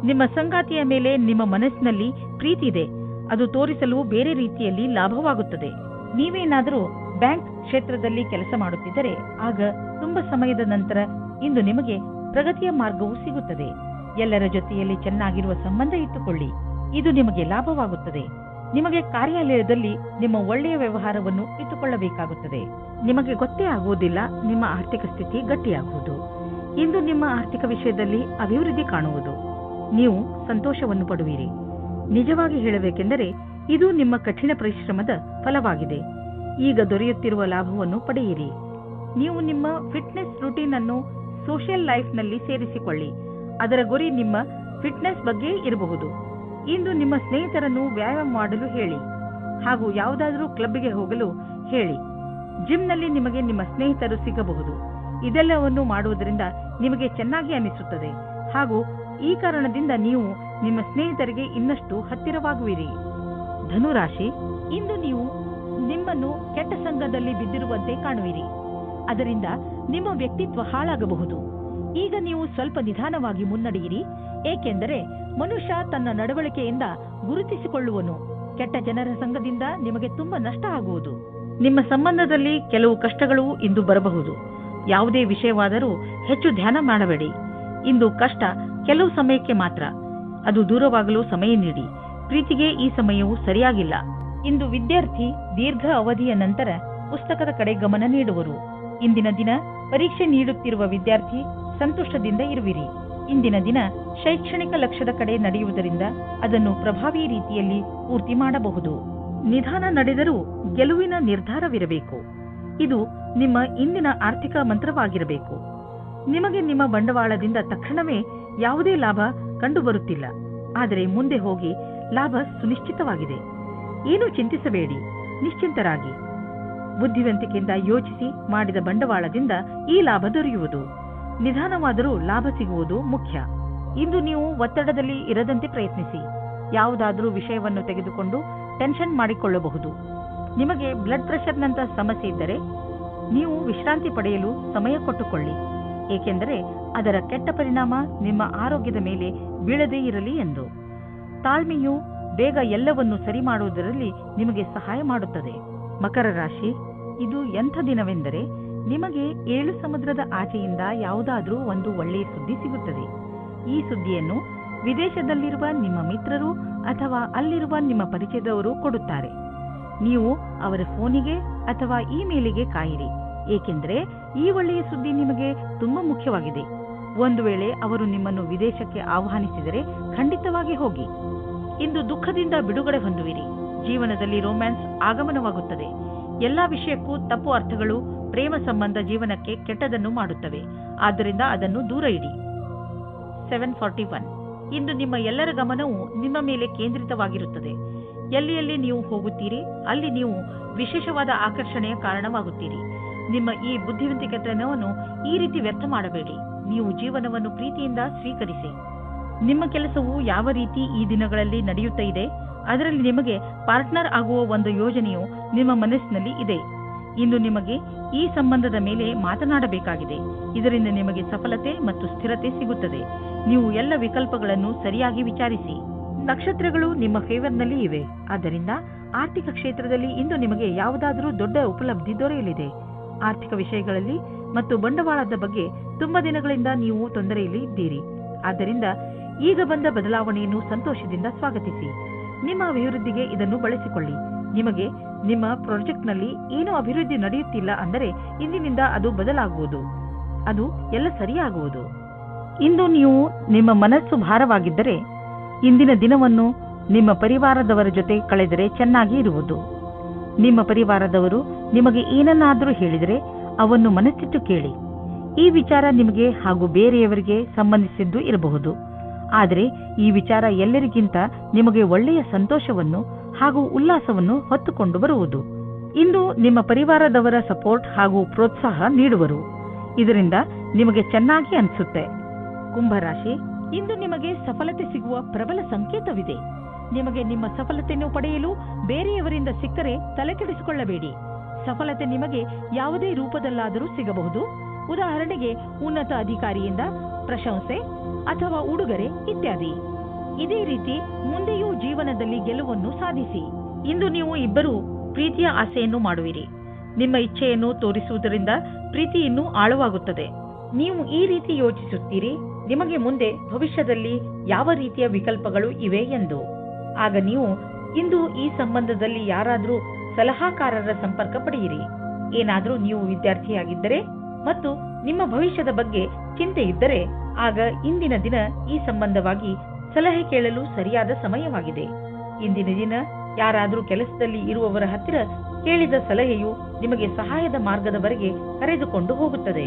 ನಿಮ್ಮ ಸಂಗಾತಿಯ ಮೇಲೆ ನಿಮ್ಮ ಮನಸ್ಸಿನಲ್ಲಿ ಪ್ರೀತಿ ಇದೆ. ಅದು ತೋರಿಸಲು ಬೇರೆ ರೀತಿಯಲ್ಲಿ ಲಾಭವಾಗುತ್ತದೆ. ನೀವೇನಾದರೂ ಬ್ಯಾಂಕ್ ಕ್ಷೇತ್ರದಲ್ಲಿ ಕೆಲಸ ಮಾಡುತ್ತಿದ್ದರೆ ಆಗ ತುಂಬಾ ಸಮಯದ ನಂತರ ಇಂದು ನಿಮಗೆ ಪ್ರಗತಿಯ ಮಾರ್ಗವು ಸಿಗುತ್ತದೆ. ಎಲ್ಲರ ಜೊತೆಯಲ್ಲಿ ಚೆನ್ನಾಗಿರುವ ಸಂಬಂಧ ಇಟ್ಟುಕೊಳ್ಳಿ. ಇದು ನಿಮಗೆ ಲಾಭವಾಗುತ್ತದೆ. ನಿಮಗೆ ಕಾರ್ಯಾಲಯದಲ್ಲಿ ನಿಮ್ಮ ಒಳ್ಳೆಯ ವ್ಯವಹಾರವನ್ನು ಇಟ್ಟುಕೊಳ್ಳಬೇಕಾಗುತ್ತದೆ. ನಿಮಗೆ ಗೊತ್ತೇ ಆಗುವುದಿಲ್ಲ ನಿಮ್ಮ ಆರ್ಥಿಕ ಸ್ಥಿತಿ ಗಟ್ಟಿಯಾಗುವುದು. ಇಂದು ನಿಮ್ಮ ಆರ್ಥಿಕ ವಿಷಯದಲ್ಲಿ ಅಭಿವೃದ್ಧಿ ಕಾಣುವುದು. ನೀವು ಸಂತೋಷವನ್ನು ಪಡುವಿರಿ. ನಿಜವಾಗಿ ಹೇಳಬೇಕೆಂದರೆ ಇದು ನಿಮ್ಮ ಕಠಿಣ ಪರಿಶ್ರಮದ ಫಲವಾಗಿದೆ. ಈಗ ದೊರೆಯುತ್ತಿರುವ ಲಾಭವನ್ನು ಪಡೆಯಿರಿ. ನೀವು ನಿಮ್ಮ ಫಿಟ್ನೆಸ್ ರೂಟೀನ್ ಅನ್ನು ಸೋಷಿಯಲ್ ಲೈಫ್ನಲ್ಲಿ ಸೇರಿಸಿಕೊಳ್ಳಿ. ಅದರ ಗುರಿ ನಿಮ್ಮ ಫಿಟ್ನೆಸ್ ಬಗ್ಗೆ ಇರಬಹುದು. ಇಂದು ನಿಮ್ಮ ಸ್ನೇಹಿತರನ್ನು ವ್ಯಾಯಾಮ ಮಾಡಲು ಹೇಳಿ ಹಾಗೂ ಯಾವುದಾದರೂ ಕ್ಲಬ್ಗೆ ಹೋಗಲು ಹೇಳಿ. ಜಿಮ್ನಲ್ಲಿ ನಿಮಗೆ ನಿಮ್ಮ ಸ್ನೇಹಿತರು ಸಿಗಬಹುದು. ಇದೆಲ್ಲವನ್ನು ಮಾಡುವುದರಿಂದ ನಿಮಗೆ ಚೆನ್ನಾಗಿ ಅನಿಸುತ್ತದೆ ಹಾಗೂ ಈ ಕಾರಣದಿಂದ ನೀವು ನಿಮ್ಮ ಸ್ನೇಹಿತರಿಗೆ ಇನ್ನಷ್ಟು ಹತ್ತಿರವಾಗುವಿರಿ. ಧನುರಾಶಿ, ಇಂದು ನೀವು ನಿಮ್ಮನ್ನು ಕೆಟ್ಟ ಸಂಘದಲ್ಲಿ ಬಿದ್ದಿರುವಂತೆ ಕಾಣುವಿರಿ. ಅದರಿಂದ ನಿಮ್ಮ ವ್ಯಕ್ತಿತ್ವ ಹಾಳಾಗಬಹುದು. ಈಗ ನೀವು ಸ್ವಲ್ಪ ನಿಧಾನವಾಗಿ ಮುನ್ನಡೆಯಿರಿ, ಏಕೆಂದರೆ ಮನುಷ್ಯ ತನ್ನ ನಡವಳಿಕೆಯಿಂದ ಗುರುತಿಸಿಕೊಳ್ಳುವನು. ಕೆಟ್ಟ ಜನರ ಸಂಘದಿಂದ ನಿಮಗೆ ತುಂಬಾ ನಷ್ಟ ಆಗುವುದು. ನಿಮ್ಮ ಸಂಬಂಧದಲ್ಲಿ ಕೆಲವು ಕಷ್ಟಗಳು ಇಂದು ಬರಬಹುದು. ಯಾವುದೇ ವಿಷಯವಾದರೂ ಹೆಚ್ಚು ಧ್ಯಾನ ಮಾಡಬೇಡಿ. ಇಂದು ಕಷ್ಟ ಕೆಲವು ಸಮಯಕ್ಕೆ ಮಾತ್ರ. ಅದು ದೂರವಾಗಲು ಸಮಯ ನೀಡಿ. ಪ್ರೀತಿಗೆ ಈ ಸಮಯವು ಸರಿಯಾಗಿಲ್ಲ. ಇಂದು ವಿದ್ಯಾರ್ಥಿ ದೀರ್ಘ ಅವಧಿಯ ನಂತರ ಪುಸ್ತಕದ ಕಡೆ ಗಮನ ನೀಡುವರು. ಇಂದಿನ ದಿನ ಪರೀಕ್ಷೆ ನೀಡುತ್ತಿರುವ ವಿದ್ಯಾರ್ಥಿ ಸಂತೋಷದಿಂದ ಇರುವಿರಿ. ಇಂದಿನ ದಿನ ಶೈಕ್ಷಣಿಕ ಲಕ್ಷ್ಯದ ಕಡೆ ನಡೆಯುವುದರಿಂದ ಅದನ್ನು ಪ್ರಭಾವಿ ರೀತಿಯಲ್ಲಿ ಪೂರ್ತಿ ಮಾಡಬಹುದು. ನಿಧಾನ ನಡೆದರೂ ಗೆಲುವಿನ ನಿರ್ಧಾರವಿರಬೇಕು. ಇದು ನಿಮ್ಮ ಇಂದಿನ ಆರ್ಥಿಕ ಮಂತ್ರವಾಗಿರಬೇಕು. ನಿಮಗೆ ನಿಮ್ಮ ಬಂಡವಾಳದಿಂದ ತಕ್ಷಣವೇ ಯಾವುದೇ ಲಾಭ ಕಂಡುಬರುತ್ತಿಲ್ಲ, ಆದರೆ ಮುಂದೆ ಹೋಗಿ ಲಾಭ ಸುನಿಶ್ಚಿತವಾಗಿದೆ. ಏನೂ ಚಿಂತಿಸಬೇಡಿ, ನಿಶ್ಚಿಂತರಾಗಿ. ಬುದ್ಧಿವಂತಿಕೆಯಿಂದ ಯೋಚಿಸಿ ಮಾಡಿದ ಬಂಡವಾಳದಿಂದ ಈ ಲಾಭ ದೊರೆಯುವುದು. ನಿಧಾನವಾದರೂ ಲಾಭ ಸಿಗುವುದು ಮುಖ್ಯ. ಇಂದು ನೀವು ಒತ್ತಡದಲ್ಲಿ ಇರದಂತೆ ಪ್ರಯತ್ನಿಸಿ. ಯಾವುದಾದರೂ ವಿಷಯವನ್ನು ತೆಗೆದುಕೊಂಡು ಟೆನ್ಷನ್ ಮಾಡಿಕೊಳ್ಳಬಹುದು. ನಿಮಗೆ ಬ್ಲಡ್ ಪ್ರೆಷರ್ನಂತಹ ಸಮಸ್ಯೆ ಇದ್ದರೆ ನೀವು ವಿಶ್ರಾಂತಿ ಪಡೆಯಲು ಸಮಯ ಕೊಟ್ಟುಕೊಳ್ಳಿ, ಏಕೆಂದರೆ ಅದರ ಕೆಟ್ಟ ಪರಿಣಾಮ ನಿಮ್ಮ ಆರೋಗ್ಯದ ಮೇಲೆ ಬೀಳದೇ ಇರಲಿ ಎಂದು. ತಾಳ್ಮೆಯು ಬೇಗ ಎಲ್ಲವನ್ನು ಸರಿ ಮಾಡುವುದರಲ್ಲಿ ನಿಮಗೆ ಸಹಾಯ ಮಾಡುತ್ತದೆ. ಮಕರ ರಾಶಿ, ಇದು ಎಂಥ ದಿನವೆಂದರೆ ನಿಮಗೆ 7 ಸಮುದ್ರದ ಆಚೆಯಿಂದ ಯಾವುದಾದ್ರೂ ಒಂದು ಒಳ್ಳೆಯ ಸುದ್ದಿ ಸಿಗುತ್ತದೆ. ಈ ಸುದ್ದಿಯನ್ನು ವಿದೇಶದಲ್ಲಿರುವ ನಿಮ್ಮ ಮಿತ್ರರು ಅಥವಾ ಅಲ್ಲಿರುವ ನಿಮ್ಮ ಪರಿಚಯದವರು ಕೊಡುತ್ತಾರೆ. ನೀವು ಅವರ ಫೋನಿಗೆ ಅಥವಾ ಇಮೇಲಿಗೆ ಕಾಯಿರಿ, ಏಕೆಂದರೆ ಈ ಒಳ್ಳೆಯ ಸುದ್ದಿ ನಿಮಗೆ ತುಂಬಾ ಮುಖ್ಯವಾಗಿದೆ. ಒಂದು ವೇಳೆ ಅವರು ನಿಮ್ಮನ್ನು ವಿದೇಶಕ್ಕೆ ಆಹ್ವಾನಿಸಿದರೆ ಖಂಡಿತವಾಗಿ ಹೋಗಿ. ಇಂದು ದುಃಖದಿಂದ ಬಿಡುಗಡೆ ಹೊಂದುವಿರಿ. ಜೀವನದಲ್ಲಿ ರೊಮ್ಯಾನ್ಸ್ ಆಗಮನವಾಗುತ್ತದೆ. ಎಲ್ಲಾ ವಿಷಯಕ್ಕೂ ತಪ್ಪು ಅರ್ಥಗಳು ಪ್ರೇಮ ಸಂಬಂಧ ಜೀವನಕ್ಕೆ ಕೆಟ್ಟದನ್ನು ಮಾಡುತ್ತವೆ. ಆದ್ದರಿಂದ ಅದನ್ನು ದೂರ ಇಡಿ. 741 ಇಂದು ನಿಮ್ಮ ಎಲ್ಲರ ಗಮನವು ನಿಮ್ಮ ಮೇಲೆ ಕೇಂದ್ರಿತವಾಗಿರುತ್ತದೆ. ಎಲ್ಲಿ ನೀವು ಹೋಗುತ್ತೀರಿ ಅಲ್ಲಿ ನೀವು ವಿಶೇಷವಾದ ಆಕರ್ಷಣೆಯ ಕಾರಣವಾಗುತ್ತೀರಿ. ನಿಮ್ಮ ಈ ಬುದ್ಧಿವಂತಿಕೆತನವನ್ನು ಈ ರೀತಿ ವ್ಯರ್ಥ ಮಾಡಬೇಡಿ. ನೀವು ಜೀವನವನ್ನು ಪ್ರೀತಿಯಿಂದ ಸ್ವೀಕರಿಸಿ. ನಿಮ್ಮ ಕೆಲಸವು ಯಾವ ರೀತಿ ಈ ದಿನಗಳಲ್ಲಿ ನಡೆಯುತ್ತಾ ಇದೆ, ಅದರಲ್ಲಿ ನಿಮಗೆ ಪಾರ್ಟ್ನರ್ ಆಗುವ ಒಂದು ಯೋಜನೆಯು ನಿಮ್ಮ ಮನಸ್ಸಿನಲ್ಲಿ ಇದೆ. ಇಂದು ನಿಮಗೆ ಈ ಸಂಬಂಧದ ಮೇಲೆ ಮಾತನಾಡಬೇಕಾಗಿದೆ. ಇದರಿಂದ ನಿಮಗೆ ಸಫಲತೆ ಮತ್ತು ಸ್ಥಿರತೆ ಸಿಗುತ್ತದೆ. ನೀವು ಎಲ್ಲ ವಿಕಲ್ಪಗಳನ್ನು ಸರಿಯಾಗಿ ವಿಚಾರಿಸಿ. ನಕ್ಷತ್ರಗಳು ನಿಮ್ಮ ಫೇವರ್ನಲ್ಲಿ ಇವೆ. ಆದ್ದರಿಂದ ಆರ್ಥಿಕ ಕ್ಷೇತ್ರದಲ್ಲಿ ಇಂದು ನಿಮಗೆ ಯಾವುದಾದರೂ ದೊಡ್ಡ ಉಪಲಬ್ಧಿ ದೊರೆಯಲಿದೆ. ಆರ್ಥಿಕ ವಿಷಯಗಳಲ್ಲಿ ಮತ್ತು ಬಂಡವಾಳದ ಬಗ್ಗೆ ತುಂಬಾ ದಿನಗಳಿಂದ ನೀವು ತೊಂದರೆಯಲ್ಲಿ ಇದ್ದೀರಿ. ಆದ್ದರಿಂದ ಈಗ ಬಂದ ಬದಲಾವಣೆಯನ್ನು ಸಂತೋಷದಿಂದ ಸ್ವಾಗತಿಸಿ. ನಿಮ್ಮ ಅಭಿವೃದ್ಧಿಗೆ ಇದನ್ನು ಬಳಸಿಕೊಳ್ಳಿ. ನಿಮಗೆ ನಿಮ್ಮ ಪ್ರಾಜೆಕ್ಟ್ನಲ್ಲಿ ಏನೋ ಅಭಿವೃದ್ಧಿ ನಡೆಯುತ್ತಿಲ್ಲ ಅಂದರೆ ಇಂದಿನಿಂದ ಅದು ಬದಲಾಗುವುದು. ಅದು ಎಲ್ಲ ಸರಿಯಾಗುವುದು. ಇಂದು ನೀವು ನಿಮ್ಮ ಮನಸ್ಸು ಭಾರವಾಗಿದ್ದರೆ ಇಂದಿನ ದಿನವನ್ನು ನಿಮ್ಮ ಪರಿವಾರದವರ ಜೊತೆ ಕಳೆದರೆ ಚೆನ್ನಾಗಿ ಇರುವುದು. ನಿಮ್ಮ ಪರಿವಾರದವರು ನಿಮಗೆ ಏನನ್ನಾದರೂ ಹೇಳಿದರೆ ಅವನ್ನು ಮನಸ್ಸಿಟ್ಟು ಕೇಳಿ. ಈ ವಿಚಾರ ನಿಮಗೆ ಹಾಗೂ ಬೇರೆಯವರಿಗೆ ಸಂಬಂಧಿಸಿದ್ದು ಇರಬಹುದು. ಆದರೆ ಈ ವಿಚಾರ ಎಲ್ಲರಿಗಿಂತ ನಿಮಗೆ ಒಳ್ಳೆಯ ಸಂತೋಷವನ್ನು ಹಾಗೂ ಉಲ್ಲಾಸವನ್ನು ಹೊತ್ತುಕೊಂಡು ಬರುವುದು. ಇಂದು ನಿಮ್ಮ ಪರಿವಾರದವರ ಸಪೋರ್ಟ್ ಹಾಗೂ ಪ್ರೋತ್ಸಾಹ ನೀಡುವರು. ಇದರಿಂದ ನಿಮಗೆ ಚೆನ್ನಾಗಿ ಅನಿಸುತ್ತೆ. ಕುಂಭರಾಶಿ, ಇಂದು ನಿಮಗೆ ಸಫಲತೆ ಸಿಗುವ ಪ್ರಬಲ ಸಂಕೇತವಿದೆ. ನಿಮಗೆ ನಿಮ್ಮ ಸಫಲತೆಯನ್ನು ಪಡೆಯಲು ಬೇರೆಯವರಿಂದ ಸಿಕ್ಕರೆ ತಲೆಕೆಡಿಸಿಕೊಳ್ಳಬೇಡಿ. ಸಫಲತೆ ನಿಮಗೆ ಯಾವುದೇ ರೂಪದಲ್ಲಾದರೂ ಸಿಗಬಹುದು. ಉದಾಹರಣೆಗೆ ಉನ್ನತ ಅಧಿಕಾರಿಯಿಂದ ಪ್ರಶಂಸೆ ಅಥವಾ ಉಡುಗೊರೆ ಇತ್ಯಾದಿ. ಇದೇ ರೀತಿ ಮುಂದೆಯೂ ಜೀವನದಲ್ಲಿ ಗೆಲುವನ್ನು ಸಾಧಿಸಿ. ಇಂದು ನೀವು ಇಬ್ಬರು ಪ್ರೀತಿಯ ಆಸೆಯನ್ನು ಮಾಡುವಿರಿ. ನಿಮ್ಮ ಇಚ್ಛೆಯನ್ನು ತೋರಿಸುವುದರಿಂದ ಪ್ರೀತಿ ಇನ್ನೂ ಆಳವಾಗುತ್ತದೆ. ನೀವು ಈ ರೀತಿ ಯೋಚಿಸುತ್ತೀರಿ, ನಿಮಗೆ ಮುಂದೆ ಭವಿಷ್ಯದಲ್ಲಿ ಯಾವ ರೀತಿಯ ವಿಕಲ್ಪಗಳು ಇವೆ ಎಂದು. ಆಗ ನೀವು ಇಂದು ಈ ಸಂಬಂಧದಲ್ಲಿ ಯಾರಾದರೂ ಸಲಹಾಕಾರರ ಸಂಪರ್ಕ ಪಡೆಯಿರಿ. ಏನಾದರೂ ನೀವು ವಿದ್ಯಾರ್ಥಿಯಾಗಿದ್ದರೆ ಮತ್ತು ನಿಮ್ಮ ಭವಿಷ್ಯದ ಬಗ್ಗೆ ಚಿಂತೆ ಇದ್ದರೆ ಆಗ ಇಂದಿನ ದಿನ ಈ ಸಂಬಂಧವಾಗಿ ಸಲಹೆ ಕೇಳಲು ಸರಿಯಾದ ಸಮಯವಾಗಿದೆ. ಇಂದಿನ ದಿನ ಯಾರಾದರೂ ಕೆಲಸದಲ್ಲಿ ಇರುವವರ ಹತ್ತಿರ ಕೇಳಿದ ಸಲಹೆಯು ನಿಮಗೆ ಸಹಾಯದ ಮಾರ್ಗದವರೆಗೆ ಕರೆದುಕೊಂಡು ಹೋಗುತ್ತದೆ.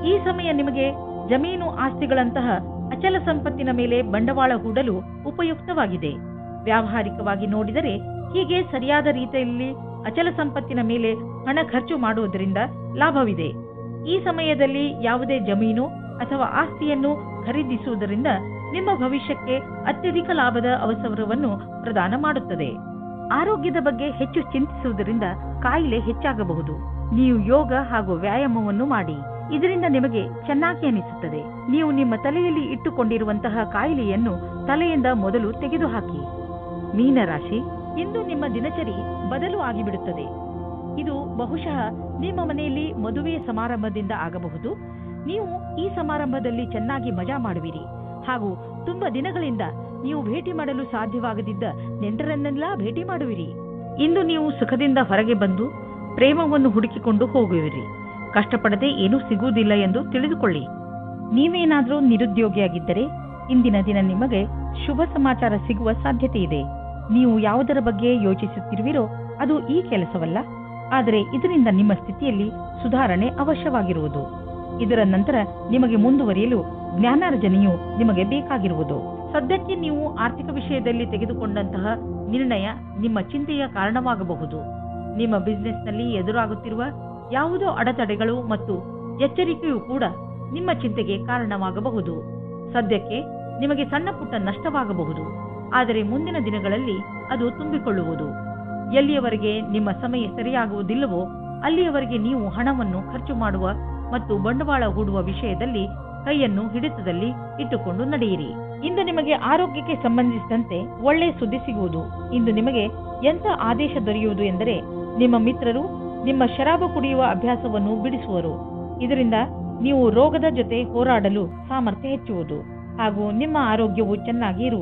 ಈ ಸಮಯ ನಿಮಗೆ ಜಮೀನು ಆಸ್ತಿಗಳಂತಹ ಅಚಲ ಸಂಪತ್ತಿನ ಮೇಲೆ ಬಂಡವಾಳ ಹೂಡಲು ಉಪಯುಕ್ತವಾಗಿದೆ. ವ್ಯಾವಹಾರಿಕವಾಗಿ ನೋಡಿದರೆ ಹೀಗೆ ಸರಿಯಾದ ರೀತಿಯಲ್ಲಿ ಅಚಲ ಸಂಪತ್ತಿನ ಮೇಲೆ ಹಣ ಖರ್ಚು ಮಾಡುವುದರಿಂದ ಲಾಭವಿದೆ. ಈ ಸಮಯದಲ್ಲಿ ಯಾವುದೇ ಜಮೀನು ಅಥವಾ ಆಸ್ತಿಯನ್ನು ಖರೀದಿಸುವುದರಿಂದ ನಿಮ್ಮ ಭವಿಷ್ಯಕ್ಕೆ ಅತ್ಯಧಿಕ ಲಾಭದ ಅವಸರವನ್ನು ಪ್ರದಾನ ಮಾಡುತ್ತದೆ. ಆರೋಗ್ಯದ ಬಗ್ಗೆ ಹೆಚ್ಚು ಚಿಂತಿಸುವುದರಿಂದ ಕಾಯಿಲೆ ಹೆಚ್ಚಾಗಬಹುದು. ನೀವು ಯೋಗ ಹಾಗೂ ವ್ಯಾಯಾಮವನ್ನು ಮಾಡಿ. ಇದರಿಂದ ನಿಮಗೆ ಚೆನ್ನಾಗಿ ಅನಿಸುತ್ತದೆ. ನೀವು ನಿಮ್ಮ ತಲೆಯಲ್ಲಿ ಇಟ್ಟುಕೊಂಡಿರುವಂತಹ ಕಾಯಿಲೆಯನ್ನು ತಲೆಯಿಂದ ಮೊದಲು ತೆಗೆದುಹಾಕಿ. ಮೀನರಾಶಿ, ಇಂದು ನಿಮ್ಮ ದಿನಚರಿ ಬದಲು ಆಗಿಬಿಡುತ್ತದೆ. ಇದು ಬಹುಶಃ ನಿಮ್ಮ ಮನೆಯಲ್ಲಿ ಮದುವೆಯ ಸಮಾರಂಭದಿಂದ ಆಗಬಹುದು. ನೀವು ಈ ಸಮಾರಂಭದಲ್ಲಿ ಚೆನ್ನಾಗಿ ಮಜಾ ಮಾಡುವಿರಿ ಹಾಗೂ ತುಂಬಾ ದಿನಗಳಿಂದ ನೀವು ಭೇಟಿ ಮಾಡಲು ಸಾಧ್ಯವಾಗದಿದ್ದ ನೆಂಟರನ್ನೆಲ್ಲ ಭೇಟಿ ಮಾಡುವಿರಿ. ಇಂದು ನೀವು ಸುಖದಿಂದ ಹೊರಗೆ ಬಂದು ಪ್ರೇಮವನ್ನು ಹುಡುಕಿಕೊಂಡು ಹೋಗುವಿರಿ. ಕಷ್ಟಪಡದೆ ಏನೂ ಸಿಗುವುದಿಲ್ಲ ಎಂದು ತಿಳಿದುಕೊಳ್ಳಿ. ನೀವೇನಾದರೂ ನಿರುದ್ಯೋಗಿಯಾಗಿದ್ದರೆ ಇಂದಿನ ದಿನ ನಿಮಗೆ ಶುಭ ಸಮಾಚಾರ ಸಿಗುವ ಸಾಧ್ಯತೆ ಇದೆ. ನೀವು ಯಾವುದರ ಬಗ್ಗೆ ಯೋಚಿಸುತ್ತಿರುವಿರೋ ಅದು ಈ ಕೆಲಸವಲ್ಲ, ಆದರೆ ಇದರಿಂದ ನಿಮ್ಮ ಸ್ಥಿತಿಯಲ್ಲಿ ಸುಧಾರಣೆ ಅವಶ್ಯವಾಗಿರುವುದು. ಇದರ ನಂತರ ನಿಮಗೆ ಮುಂದುವರಿಯಲು ಜ್ಞಾನಾರ್ಜನೆಯು ನಿಮಗೆ ಬೇಕಾಗಿರುವುದು. ಸದ್ಯಕ್ಕೆ ನೀವು ಆರ್ಥಿಕ ವಿಷಯದಲ್ಲಿ ತೆಗೆದುಕೊಂಡಂತಹ ನಿರ್ಣಯ ನಿಮ್ಮ ಚಿಂತೆಯ ಕಾರಣವಾಗಬಹುದು. ನಿಮ್ಮ ಬಿಸ್ನೆಸ್ನಲ್ಲಿ ಎದುರಾಗುತ್ತಿರುವ ಯಾವುದೋ ಅಡೆತಡೆಗಳು ಮತ್ತು ಎಚ್ಚರಿಕೆಯೂ ಕೂಡ ನಿಮ್ಮ ಚಿಂತೆಗೆ ಕಾರಣವಾಗಬಹುದು. ಸದ್ಯಕ್ಕೆ ನಿಮಗೆ ಸಣ್ಣ ಪುಟ್ಟ ನಷ್ಟವಾಗಬಹುದು, ಆದರೆ ಮುಂದಿನ ದಿನಗಳಲ್ಲಿ ಅದು ತುಂಬಿಕೊಳ್ಳುವುದು. ಎಲ್ಲಿಯವರೆಗೆ ನಿಮ್ಮ ಸಮಯ ಸರಿಯಾಗುವುದಿಲ್ಲವೋ ಅಲ್ಲಿಯವರೆಗೆ ನೀವು ಹಣವನ್ನು ಖರ್ಚು ಮಾಡುವ ಮತ್ತು ಬಂಡವಾಳ ಹೂಡುವ ವಿಷಯದಲ್ಲಿ ಕೈಯನ್ನು ಹಿಡಿತದಲ್ಲಿ ಇಟ್ಟುಕೊಂಡು ನಡೆಯಿರಿ. ಇಂದು ನಿಮಗೆ ಆರೋಗ್ಯಕ್ಕೆ ಸಂಬಂಧಿಸಿದಂತೆ ಒಳ್ಳೆ ಸುದ್ದಿ ಸಿಗುವುದು. ಇಂದು ನಿಮಗೆ ಎಂಥ ಆದೇಶ ದೊರೆಯುವುದು ಎಂದರೆ ನಿಮ್ಮ ಮಿತ್ರರು ನಿಮ್ಮ ಶರಾಬು ಕುಡಿಯುವ ಅಭ್ಯಾಸವನ್ನು ಬಿಡಿಸುವರು. ಇದರಿಂದ ನೀವು ರೋಗದ ಜೊತೆ ಹೋರಾಡಲು ಸಾಮರ್ಥ್ಯ ಹೆಚ್ಚುವುದು ಹಾಗೂ ನಿಮ್ಮ ಆರೋಗ್ಯವು ಚೆನ್ನಾಗಿ ಇರುವುದು.